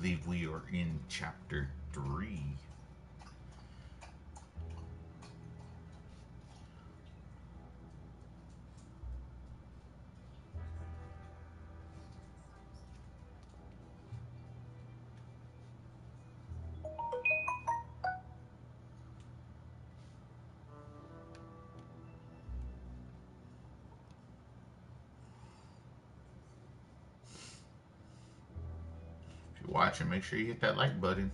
believe we are in chapter 3. If you're watching, make sure you hit that like button.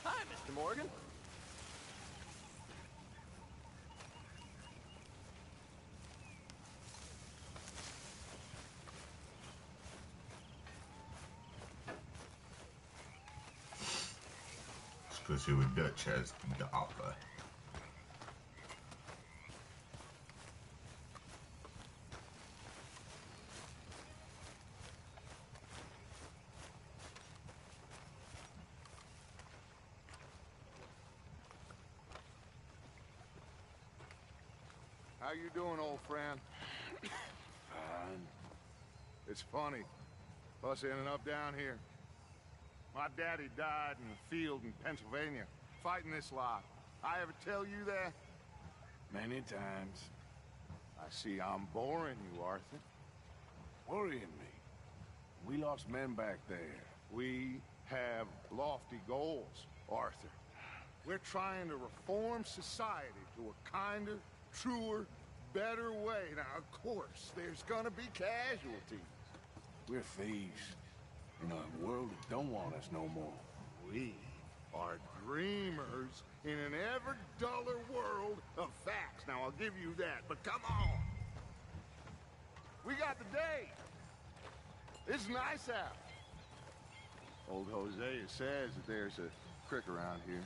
Hi, Mr. Morgan. Let's see what Dutch has to offer. How you doing, old friend? Fine. It's funny, us ending up down here. My daddy died in the field in Pennsylvania, fighting this lot. I ever tell you that? Many times. I see I'm boring you, Arthur. Worrying me. We lost men back there. We have lofty goals, Arthur. We're trying to reform society to a kinder, truer, better way. Now, of course, there's gonna be casualties. We're thieves. In a world that don't want us no more. We are dreamers in an ever duller world of facts. Now, I'll give you that, but come on. We got the day. It's nice out. Old Hosea says that there's a creek around here.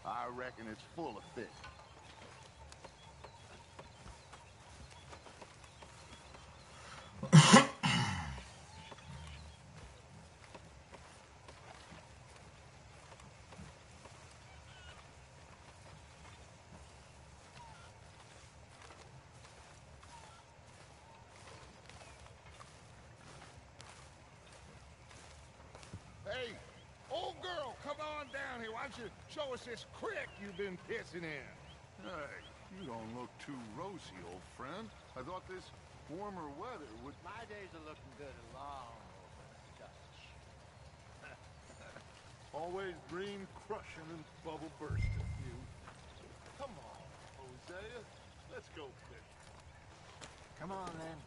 I reckon it's full of fish. Hey, old girl, come on down here. Why don't you show us this creek you've been pissing in? Hey, you don't look too rosy, old friend. I thought this warmer weather would... My days are looking good along over Dutch. Always green crushing and bubble bursting, you. Come on, Hosea. Let's go fish. Come on, then.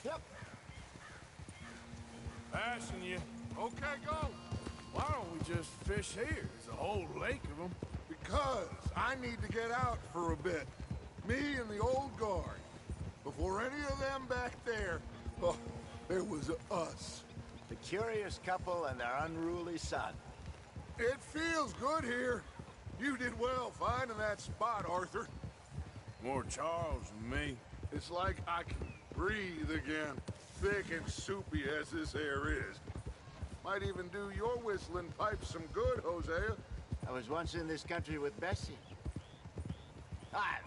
Yep. Passing you. Okay, go. Why don't we just fish here? There's a whole lake of them. Because I need to get out for a bit. Me and the old guard. Before any of them back there, oh, there was us. The curious couple and their unruly son. It feels good here. You did well finding that spot, Arthur. More Charles than me. It's like I can breathe again, thick and soupy as this air is. Might even do your whistling pipes some good, Hosea. I was once in this country with Bessie. Ah,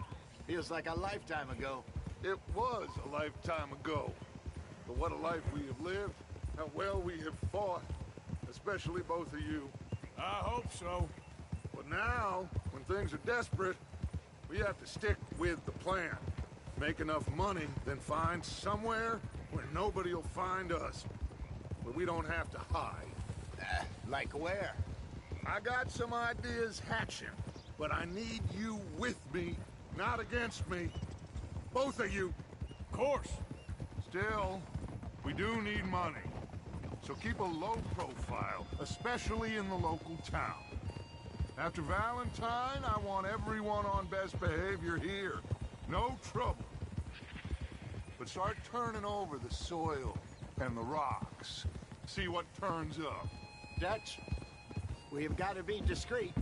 feels like a lifetime ago. It was a lifetime ago. But what a life we have lived. how well we have fought, especially both of you. I hope so. But now, when things are desperate, we have to stick with the plan. Make enough money, then find somewhere where nobody will find us. Where we don't have to hide. Like where? I got some ideas hatching, but I need you with me, not against me. Both of you. Of course. Still, we do need money. So keep a low profile, especially in the local town. After Valentine, I want everyone on best behavior here. No trouble. But start turning over the soil and the rocks. See what turns up. Dutch, we've got to be discreet.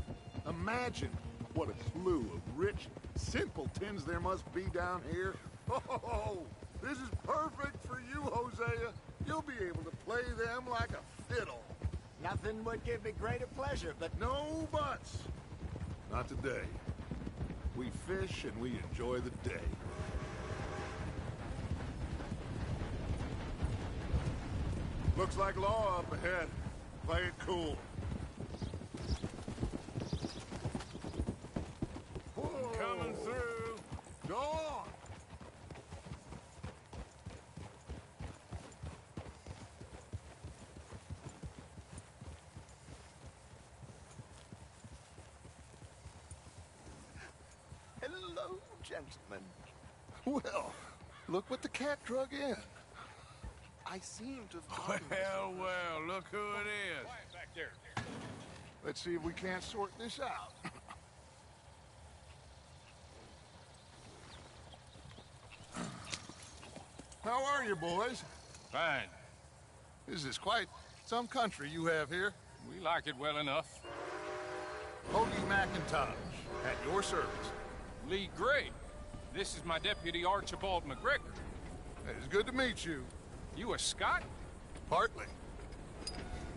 Imagine what a slew of rich simpletons there must be down here. Oh, this is perfect for you, Hosea. You'll be able to play them like a fiddle. Nothing would give me greater pleasure, but No buts. Not today. We fish and we enjoy the day. Looks like law up ahead. Play it cool. Coming through. Go on. hello, gentlemen. Well, look what the cat drug in. I seem to have gotten this. Well, look who it is. Back there. Let's see if we can't sort this out. How are you, boys? Fine. This is quite some country you have here. We like it well enough. Cody McIntosh, at your service. Lee Gray. This is my deputy Archibald McGregor. It's good to meet you. You a Scot? Partly.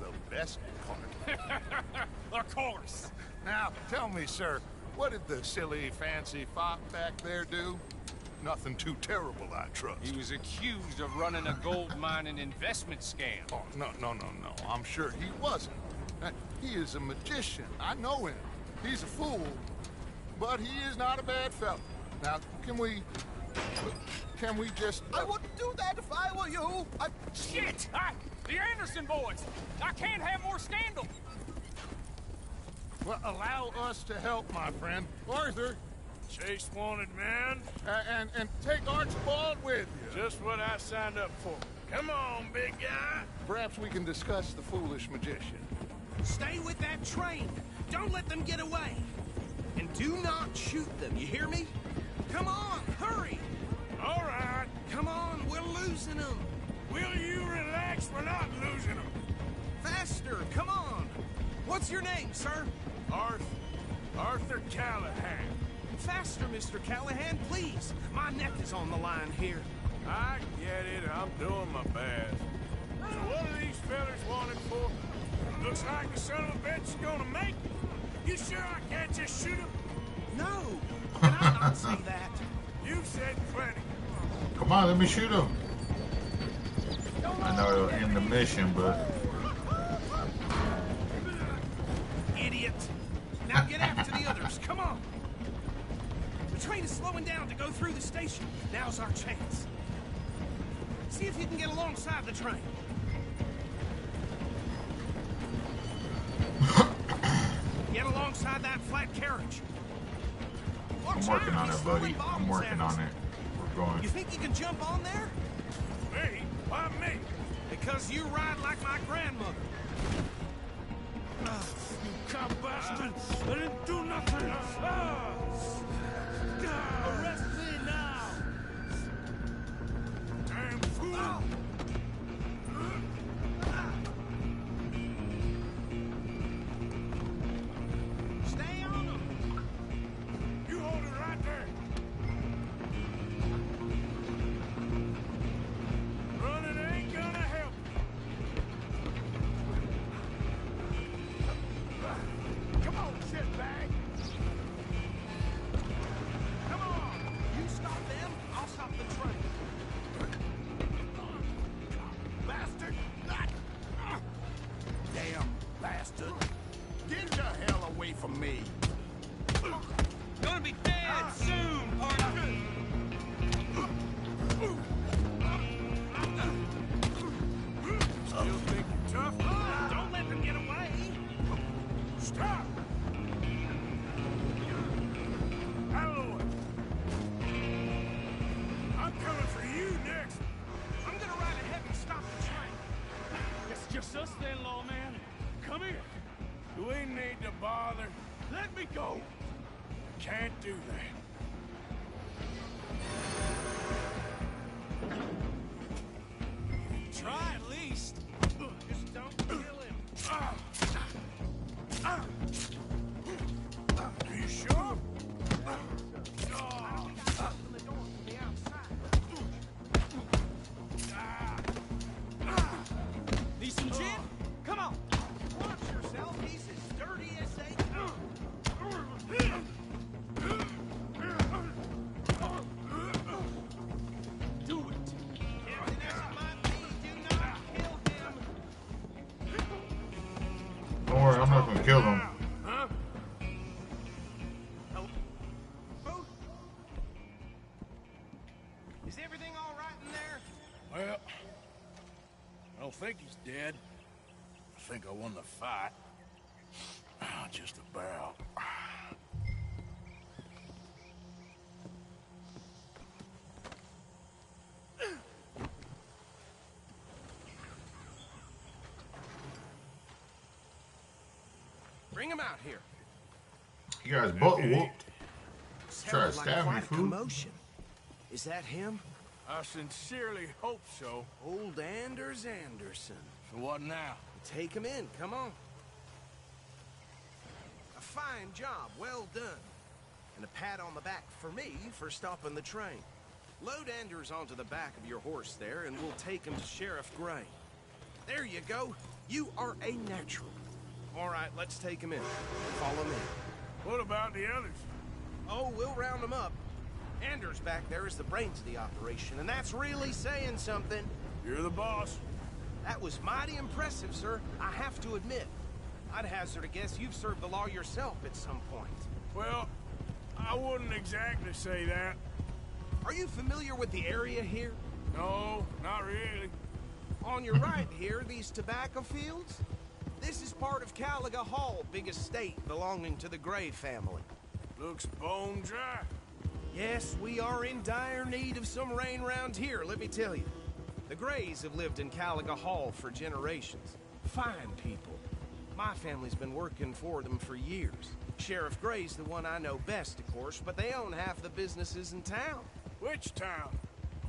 The best part. Of course. Now, tell me, sir, what did the silly, fancy fop back there do? Nothing too terrible, I trust. He was accused of running a gold mining investment scam. Oh, no. I'm sure he wasn't. He is a magician. I know him. He's a fool, but he is not a bad fellow. Now, can we just... I wouldn't do that if I were you. Shit! The Anderson boys! I can't have more scandal! Well, allow us to help, my friend. Arthur, Chase wanted man. and take Archibald with you. Just what I signed up for. Come on, big guy. Perhaps we can discuss the foolish magician. Stay with that train. Don't let them get away. And do not shoot them, you hear me? Come on, hurry! All right. Come on, we're losing them. Will you relax? We're not losing them. Faster, come on. What's your name, sir? Arthur Callahan. Faster, Mr. Callahan, please. My neck is on the line here. I get it. I'm doing my best. So what are these fellas wanted for? Looks like the son of a bitch is gonna make it. You sure I can't just shoot him? No, can I not say that? You said plenty. Come on, let me shoot him. I know it'll end the mission, but Idiot. Now get after the others, come on. The train is slowing down to go through the station. Now's our chance. See if you can get alongside the train. Get alongside that flat carriage. I'm working on it, buddy. I'm working on it. We're going. You think you can jump on there? Me? Why me? Because you ride like my grandmother. You cop bastard! I didn't do nothing! Arrest me now! Damn fool! Stay on them. You hold it right there! Running ain't gonna help. Come on, shitbag! Come on. You stop them, I'll stop the train. from me. Gonna be dead soon, partner. Still think you're tough? Don't let them get away. Stop! Out of the way. I'm coming for you next. I'm gonna ride ahead and stop the train. It's just us then, lawman. Come here. Do we need to bother? Let me go. Can't do that. Try at least. Just don't kill him. Are you sure? Open the door from the outside. Need some gin? Come on. Watch yourself. He's as dirty as they come. Do it. Captain, as it might be, do not kill him. Don't worry, I'm not gonna kill them. Huh? Oh. Is everything all right in there? Well, I don't think he's dead. I think I won the fight. Just about. Bring him out here. You guys butt whooped. Try to Sounded stab me, quite a fool. commotion. Is that him? I sincerely hope so. Old Anders Anderson. So what now? Take him in, come on. A fine job, well done. And a pat on the back for me for stopping the train. Load Anders onto the back of your horse there, and we'll take him to Sheriff Gray. There you go. You are a natural. All right, let's take him in. Follow me. What about the others? Oh, we'll round them up. Anders back there is the brains of the operation, and that's really saying something. You're the boss. That was mighty impressive, sir. I have to admit. I'd hazard a guess you've served the law yourself at some point. Well, I wouldn't exactly say that. Are you familiar with the area here? No, not really. On your right here, these tobacco fields? This is part of Caliga Hall, big estate belonging to the Gray family. Looks bone dry. Yes, we are in dire need of some rain round here, let me tell you. The Grays have lived in Caliga Hall for generations. Fine people. My family's been working for them for years. Sheriff Gray's the one I know best, of course, but they own half the businesses in town. Which town?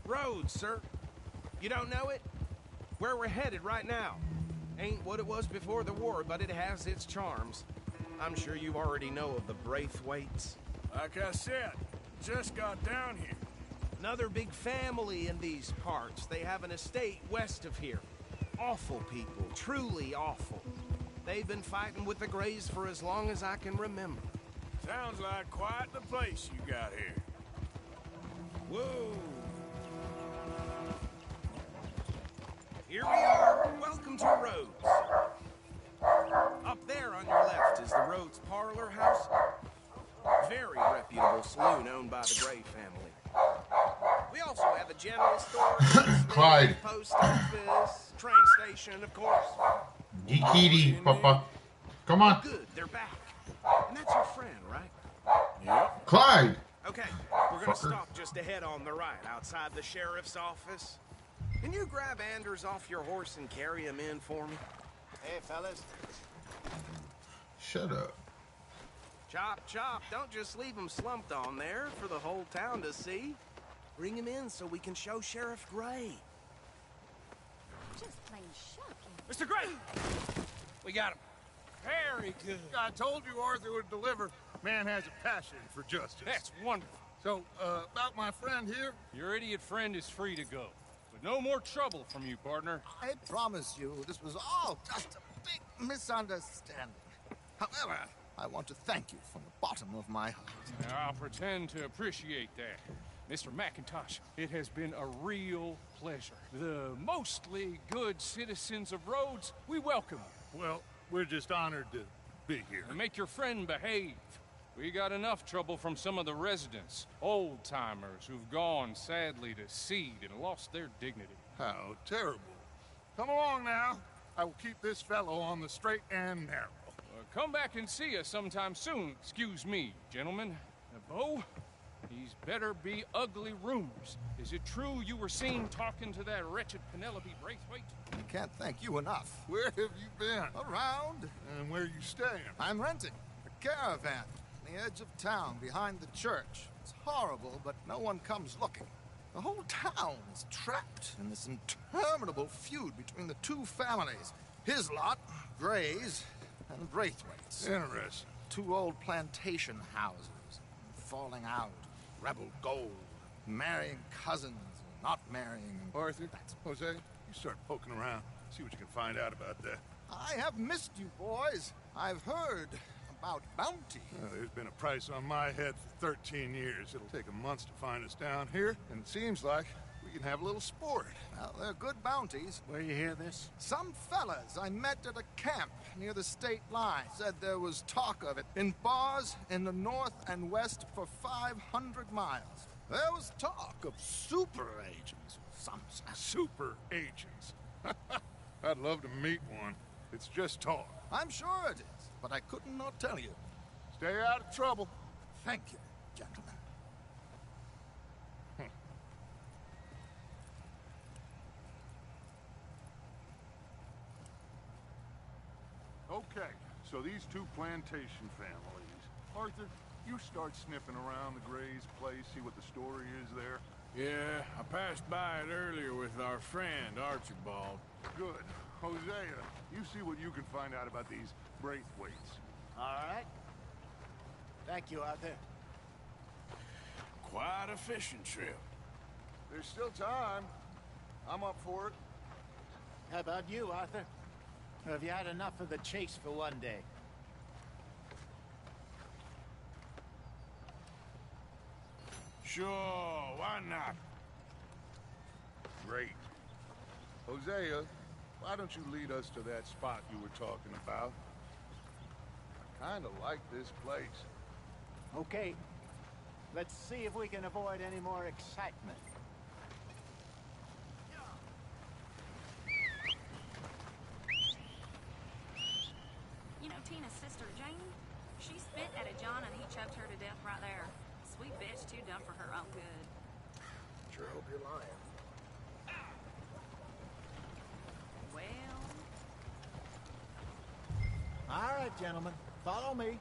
Rhodes, sir. You don't know it? Where we're headed right now. Ain't what it was before the war, but it has its charms. I'm sure you already know of the Braithwaites. Like I said, just got down here. Another big family in these parts. They have an estate west of here. Awful people, truly awful. They've been fighting with the Grays for as long as I can remember. Sounds like quite the place you got here. Whoa! Here we are. Welcome to Rhodes. Up there on your left is the Rhodes Parlor House. Very reputable saloon owned by the Gray family. We also have a general store, Clyde. post office, train station, of course. Geekity, Papa. Come on. Good, they're back. And that's your friend, right? Yep. Clyde. Okay, we're gonna Fucker. stop just ahead on the right, outside the sheriff's office. Can you grab Anders off your horse and carry him in for me? Hey, fellas. Shut up. Chop, chop. Don't just leave him slumped on there for the whole town to see. Bring him in so we can show Sheriff Gray. Just plain shocking. Mr. Gray! We got him. Very good. I told you Arthur would deliver. Man has a passion for justice. That's wonderful. So, about my friend here, Your idiot friend is free to go. But no more trouble from you, partner. I promise you, this was all just a big misunderstanding. However, I want to thank you from the bottom of my heart. Now, I'll pretend to appreciate that. Mr. McIntosh, it has been a real pleasure. The mostly good citizens of Rhodes, we welcome you. Well, we're just honored to be here. And make your friend behave. We got enough trouble from some of the residents, old-timers who've gone, sadly, to seed and lost their dignity. How terrible. Come along now. I will keep this fellow on the straight and narrow. Come back and see us sometime soon. Excuse me, gentlemen. Bo, these better be ugly rumors. Is it true you were seen talking to that wretched Penelope Braithwaite? I can't thank you enough. Where have you been? Around. And where you staying? I'm renting a caravan on the edge of town behind the church. It's horrible, but no one comes looking. The whole town is trapped in this interminable feud between the two families. His lot, Gray's, and Braithwaite's. Interesting. Two old plantation houses, falling out, rebel gold, marrying cousins, not marrying. Arthur, Jose, you start poking around. See what you can find out about that. I have missed you, boys. I've heard about bounty. There's been a price on my head for 13 years. It'll take a month to find us down here, and it seems like we can have a little sport. Well, they're good bounties. Where you hear this? Some fellas I met at a camp near the state line said there was talk of it in bars in the north and west for 500 miles. There was talk of super agents, some sense. Super agents. I'd love to meet one. It's just talk. I'm sure it is, but I couldn't not tell you. Stay out of trouble. Thank you, gentlemen. Okay, so these two plantation families. Arthur, you start sniffing around the Gray's place, see what the story is there. Yeah, I passed by it earlier with our friend, Archibald. Good. Hosea, you see what you can find out about these Braithwaites. All right. Thank you, Arthur. Quite a fishing trip. There's still time. I'm up for it. How about you, Arthur? Or have you had enough of the chase for one day? Sure, why not? Great. Hosea, why don't you lead us to that spot you were talking about? I kinda like this place. Okay. Let's see if we can avoid any more excitement. You know Tina's sister, Janie? She spit at a John and he choked her to death right there. Sweet bitch, too dumb for her own good. Sure hope you're lying. Well... All right, gentlemen. Follow me.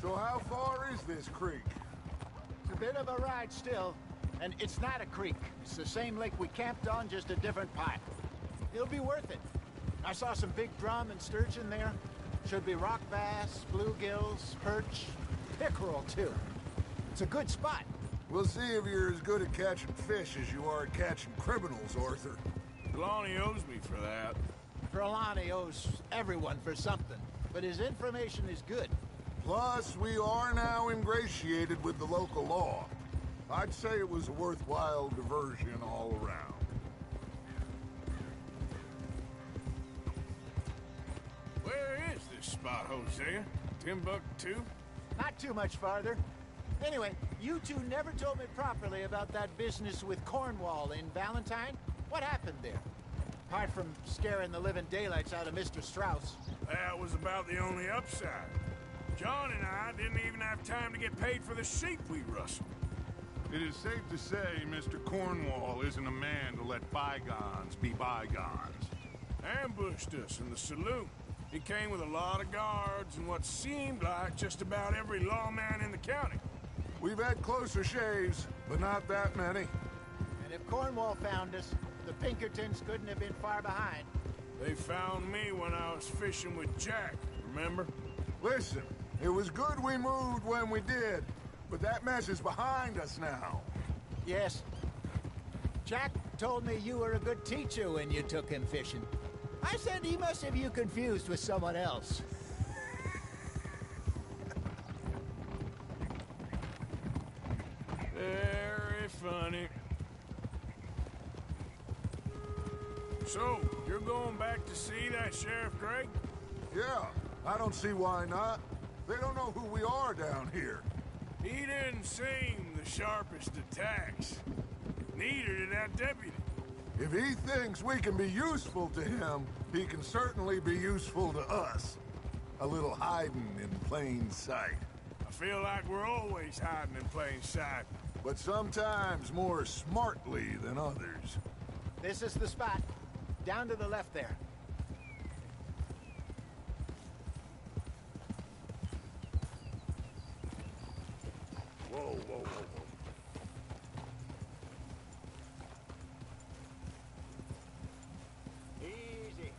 So how far is this creek? It's a bit of a ride still, and it's not a creek. It's the same lake we camped on, just a different pipe. It'll be worth it. I saw some big drum and sturgeon there. Should be rock bass, bluegills, perch, pickerel too. It's a good spot. We'll see if you're as good at catching fish as you are at catching criminals, Arthur. Lonnie owes me for that. Trelawney owes everyone for something, but his information is good. Plus, we are now ingratiated with the local law. I'd say it was a worthwhile diversion all around. Where is this spot, Hosea? Timbuktu? Not too much farther. Anyway, you two never told me properly about that business with Cornwall in Valentine. What happened there? Apart from scaring the living daylights out of Mr. Strauss. That was about the only upside. John and I didn't even have time to get paid for the sheep we rustled. It is safe to say Mr. Cornwall isn't a man to let bygones be bygones. Ambushed us in the saloon. He came with a lot of guards and what seemed like just about every lawman in the county. We've had closer shaves, but not that many. And if Cornwall found us, the Pinkertons couldn't have been far behind. They found me when I was fishing with Jack, remember? Listen, it was good we moved when we did, but that mess is behind us now. Yes. Jack told me you were a good teacher when you took him fishing. I said he must have you confused with someone else. Yeah, funny. So, you're going back to see that Sheriff Craig? Yeah, I don't see why not. They don't know who we are down here. He didn't seem the sharpest attacks. Neither did that deputy. If he thinks we can be useful to him, he can certainly be useful to us. A little hiding in plain sight. I feel like we're always hiding in plain sight. But sometimes more smartly than others. This is the spot. Down to the left there. Whoa, whoa, whoa, whoa. Easy.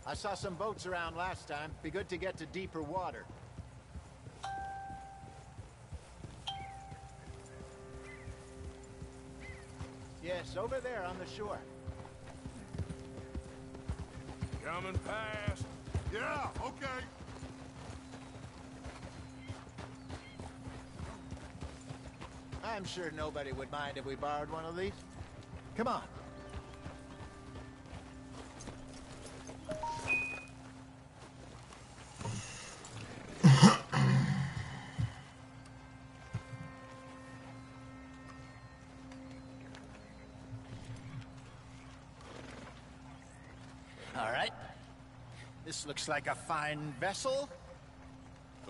I saw some boats around last time. Be good to get to deeper water. Yes, over there on the shore. Coming past. Yeah, okay. I'm sure nobody would mind if we borrowed one of these. Come on. All right. This looks like a fine vessel.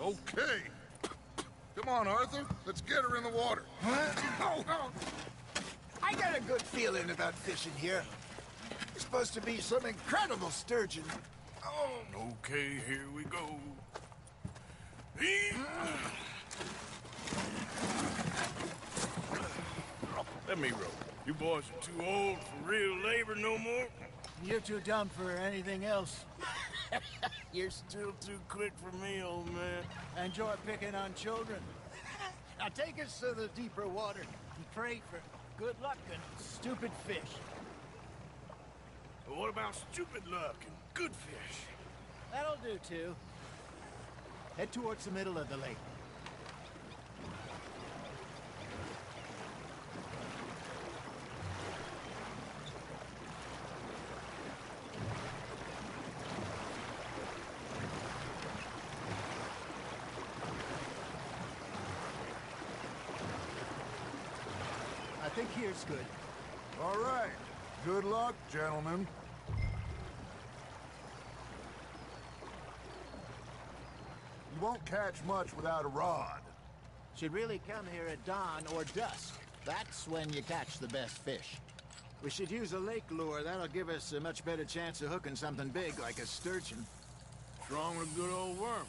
Okay. Come on, Arthur. Let's get her in the water. I got a good feeling about fishing here. It's supposed to be some incredible sturgeon. Okay, here we go. Let me row. You boys are too old for real labor no more. You're too dumb for anything else. You're still too quick for me, old man. Enjoy picking on children. Now take us to the deeper water and pray for good luck and stupid fish. But what about stupid luck and good fish? That'll do, too. Head towards the middle of the lake. I think here's good. All right. Good luck, gentlemen. You won't catch much without a rod. Should really come here at dawn or dusk. That's when you catch the best fish. We should use a lake lure. That'll give us a much better chance of hooking something big like a sturgeon. Strong with a good old worm.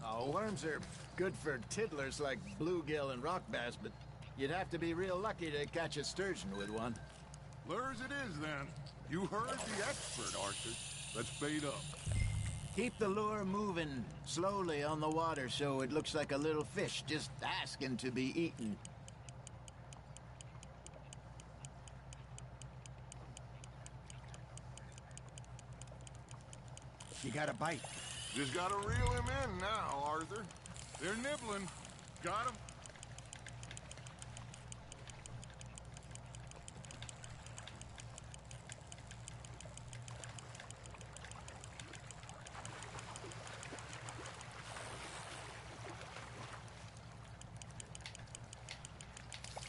Oh, worms are good for tiddlers like bluegill and rock bass, but you'd have to be real lucky to catch a sturgeon with one. Lures it is, then. You heard the expert, Arthur. Let's bait up. Keep the lure moving slowly on the water so it looks like a little fish just asking to be eaten. You got a bite. Just gotta reel him in now, Arthur. They're nibbling. Got him?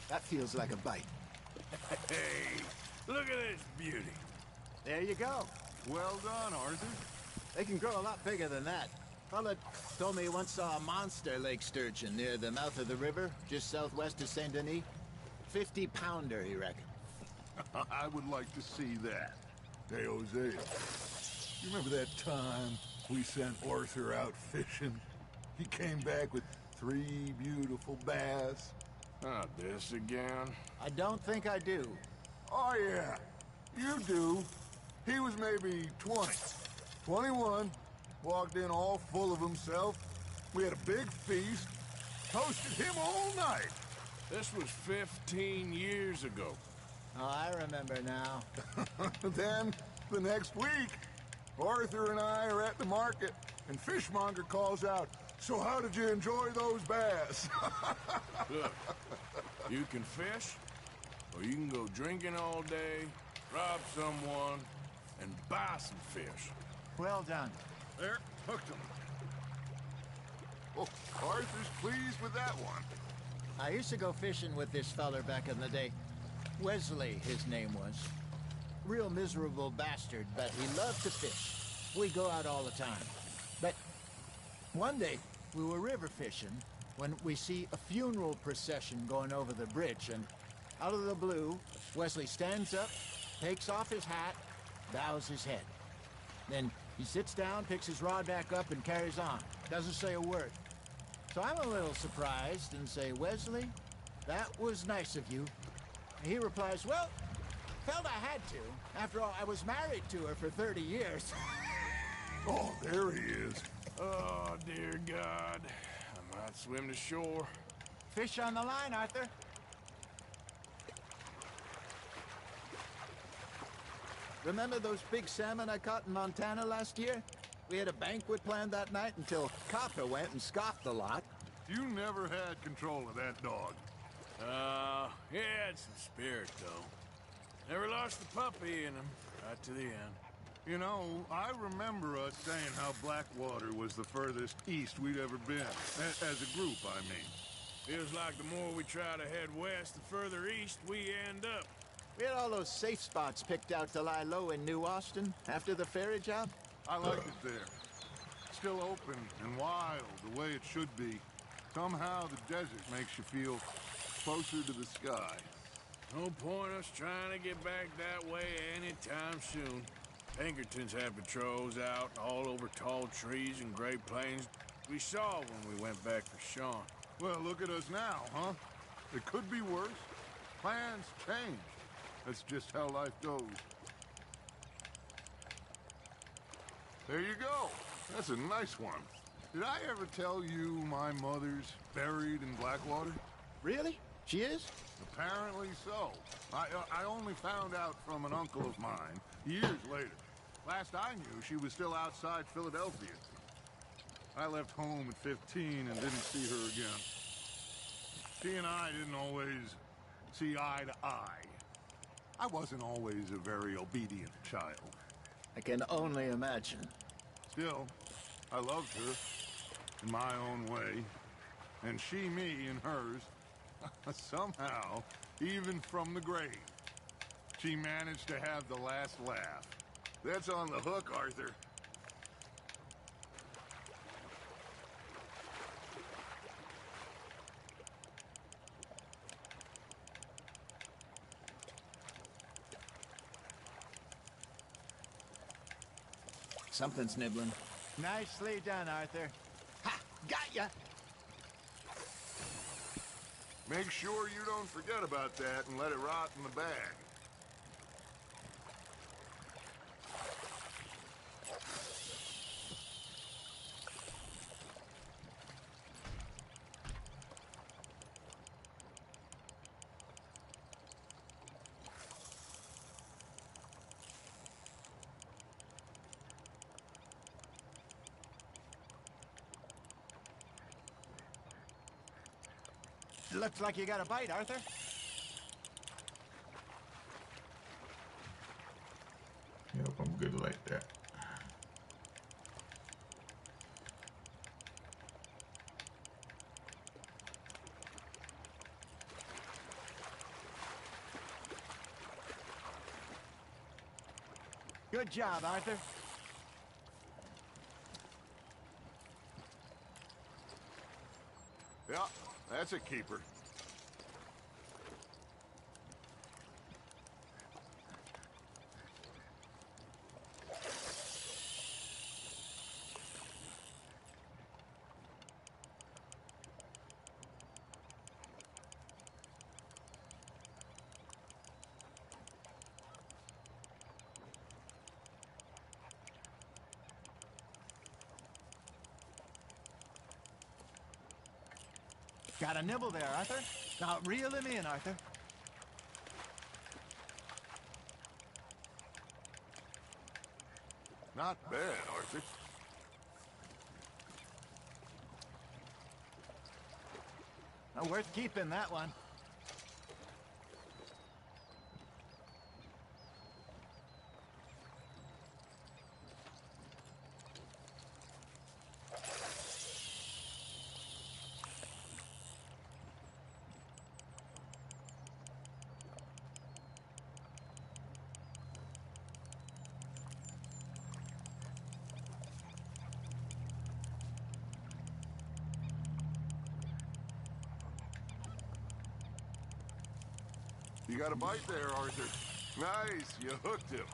That feels like a bite. Hey, look at this beauty. There you go. Well done, Arthur. They can grow a lot bigger than that. Fella told me he once saw a monster lake sturgeon near the mouth of the river, just southwest of Saint Denis. 50-pounder, he reckoned. I would like to see that. Hey, Hosea. You remember that time we sent Arthur out fishing? He came back with 3 beautiful bass. Not this again. I don't think I do. Oh, yeah. You do. He was maybe 20. 21. Walked in all full of himself. We had a big feast. Toasted him all night. This was 15 years ago. Oh, I remember now. Then, the next week, Arthur and I are at the market, and Fishmonger calls out, "So how did you enjoy those bass?" Look, you can fish, or you can go drinking all day, rob someone, and buy some fish. Well done. There, hooked him. Oh, Arthur's pleased with that one. I used to go fishing with this feller back in the day. Wesley, his name was. Real miserable bastard, but he loved to fish. We go out all the time. But one day, we were river fishing when we see a funeral procession going over the bridge, and out of the blue, Wesley stands up, takes off his hat, bows his head. Then he sits down, picks his rod back up, and carries on. Doesn't say a word. So I'm a little surprised and say, "Wesley, that was nice of you." And he replies, "Well, felt I had to. After all, I was married to her for 30 years. Oh, there he is. Oh, dear God. I might swim to shore. Fish on the line, Arthur. Remember those big salmon I caught in Montana last year? We had a banquet planned that night until Copper went and scoffed a lot. You never had control of that dog. He had some spirit, though. Never lost the puppy in him, right to the end. You know, I remember us saying how Blackwater was the furthest east we'd ever been. As a group, I mean. Feels like the more we try to head west, the further east we end up. We had all those safe spots picked out to lie low in New Austin after the ferry job. I like it there. Still open and wild, the way it should be. Somehow the desert makes you feel closer to the sky. No point us trying to get back that way anytime soon. Pinkertons had patrols out all over tall trees and Great Plains. We saw when we went back for Sean. Well, look at us now, huh? It could be worse. Plans change. That's just how life goes. There you go. That's a nice one. Did I ever tell you my mother's buried in Blackwater? Really? She is? Apparently so. I only found out from an uncle of mine years later. Last I knew, she was still outside Philadelphia. I left home at 15 and didn't see her again. She and I didn't always see eye to eye. I wasn't always a very obedient child. I can only imagine. Still, I loved her in my own way, and she me in hers. Somehow, even from the grave, she managed to have the last laugh. That's on the hook, Arthur. Something's nibbling. Nicely done, Arthur. Ha! Got ya! Make sure you don't forget about that and let it rot in the bag. Looks like you got a bite, Arthur. Yep, I'm good like that. Good job, Arthur. Yeah, that's a keeper. Got a nibble there, Arthur. Now reel him in, Arthur. Not bad, Arthur. Worth keeping, that one. You got a bite there, Arthur. Nice, you hooked him.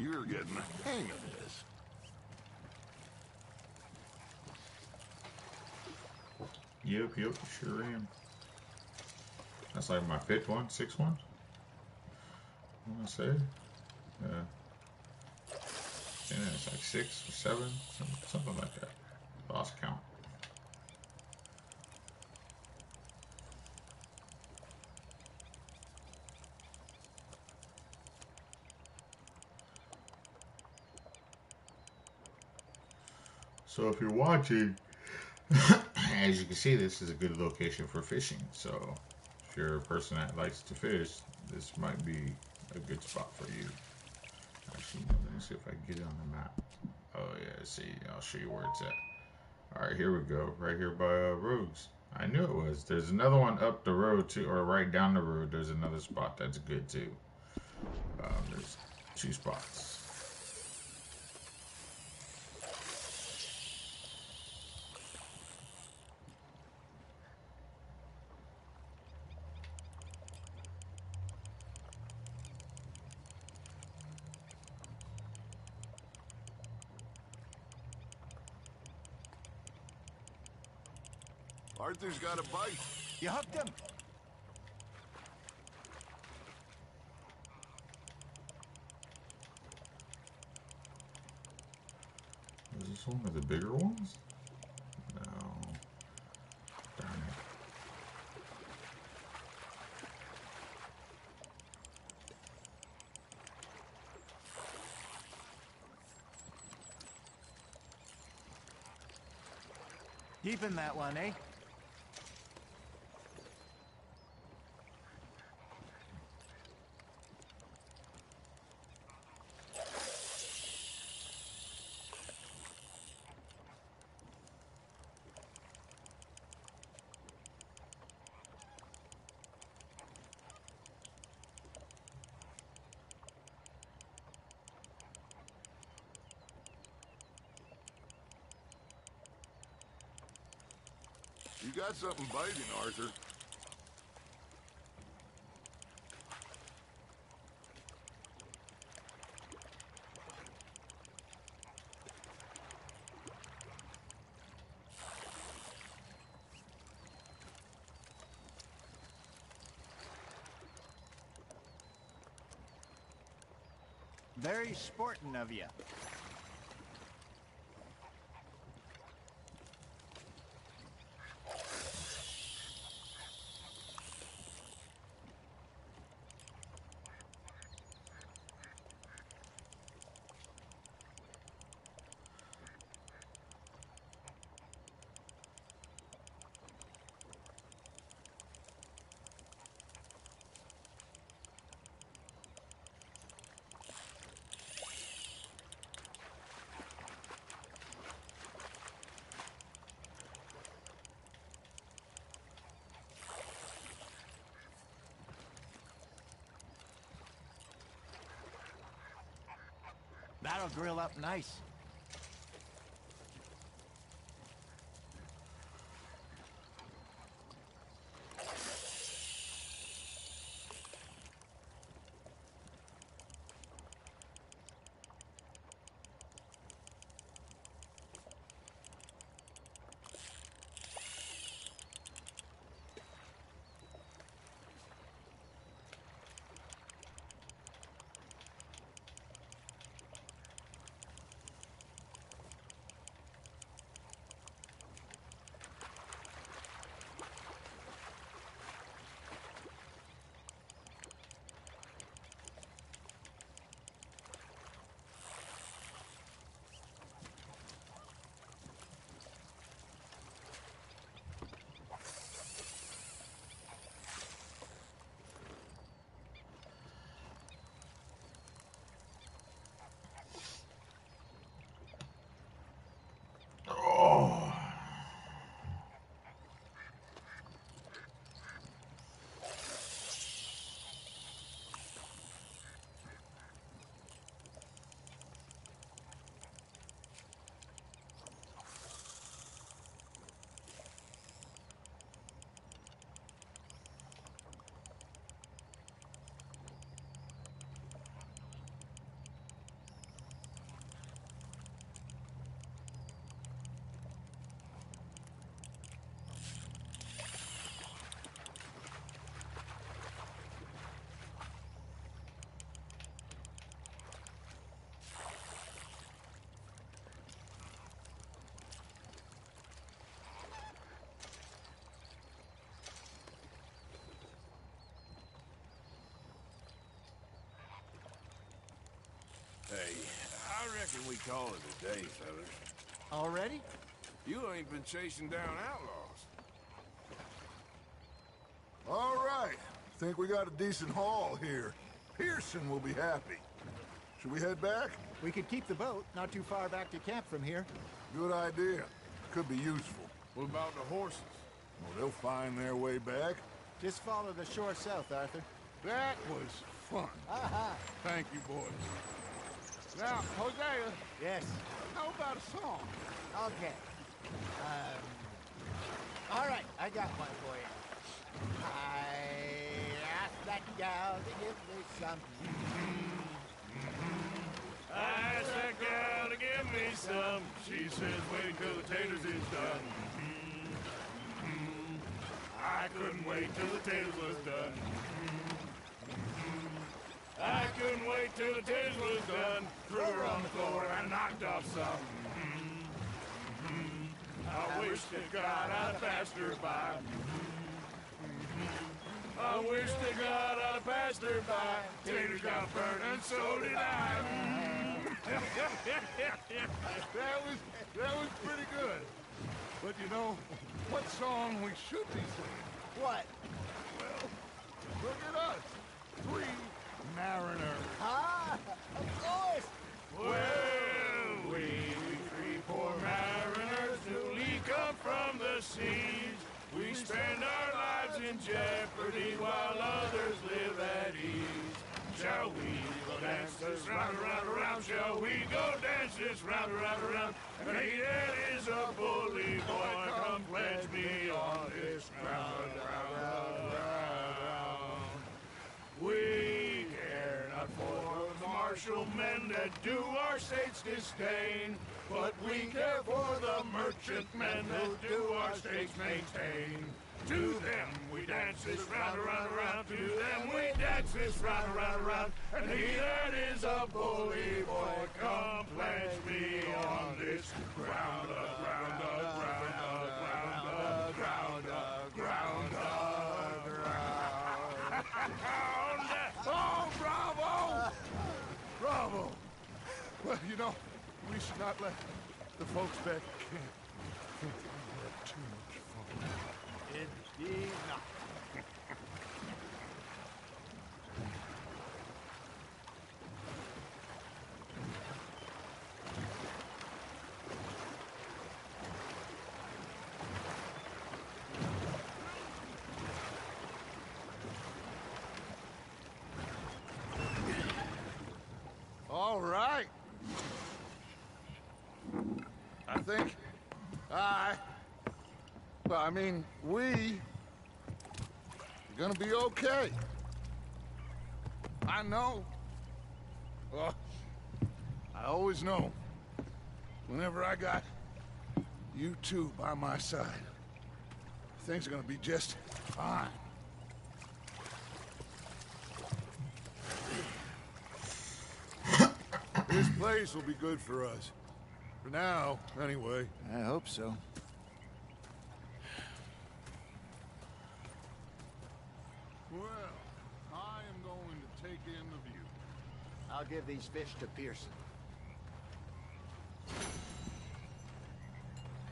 You're getting the hang of this. Yep, sure am. That's like my fifth one, sixth one. I want to say. Yeah, it's like 6 or 7, something like that. Lost count. So if you're watching, as you can see, this is a good location for fishing. So if you're a person that likes to fish, this might be a good spot for you. Actually, let me see if I can get it on the map. Oh yeah, see, I'll show you where it's at. Alright, here we go. Right here by Rogues. I knew it was. There's another one up the road too, or right down the road. There's another spot that's good too. There's 2 spots. Arthur's got a bite. You hooked him. Is this one of the bigger ones? No. Darn it. Keeping that one, eh? You got something biting, Arthur. Very sporting of you. That'll grill up nice. I reckon we call it a day, fellas. Already? You ain't been chasing down outlaws. All right. Think we got a decent haul here. Pearson will be happy. Should we head back? We could keep the boat, not too far back to camp from here. Good idea. Could be useful. What about the horses? Well, they'll find their way back. Just follow the shore south, Arthur. That was fun. Aha! Thank you, boys. Now, Hosea, Yes. how about a song? Okay. All right, I got one for you. I asked that gal to give me some. I asked that gal to give me some. She says, wait till the taters is done. I couldn't wait till the taters was done. I couldn't wait till the taters was done. Threw her on the floor and knocked off some. I wish to God I'd passed her by. I wish to God I'd passed her by. Taters got burned and so did I. That was pretty good. But you know, what song we should be singing? What? Well, look at us. 3 mariners. Ah, of course. Well, we 3 poor mariners newly come from the seas. We spend our lives in jeopardy while others live at ease. Shall we go dance this round, around, around? Shall we go dance this round, around, around? And he that is a bully boy, come pledge me on this ground, ground, ground. We care not for the martial men that do our state's disdain, but we care for the merchant men that do our state's maintain. To them we dance this round, around, around. To them we dance this round, around, around. And he that is a bully boy, come pledge me on this ground, ground, ground, ground, ground, ground, ground. Oh, bravo! Bravo! Well, you know, we should not let the folks back at camp think that we had too much fun. Indeed not. All right. I think we are gonna be okay. I know. Well, I always know. Whenever I got you two by my side, things are gonna be just fine. This place will be good for us. For now, anyway. I hope so. Well, I am going to take in the view. I'll give these fish to Pearson.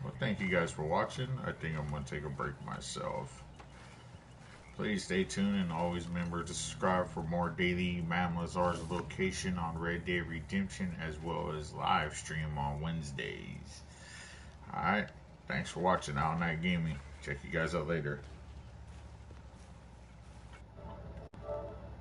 Well, thank you guys for watching. I think I'm going to take a break myself. Please stay tuned and always remember to subscribe for more daily Madame Lazar's location on Red Dead Redemption, as well as live stream on Wednesdays. Alright, thanks for watching Out Night Gaming. Check you guys out later.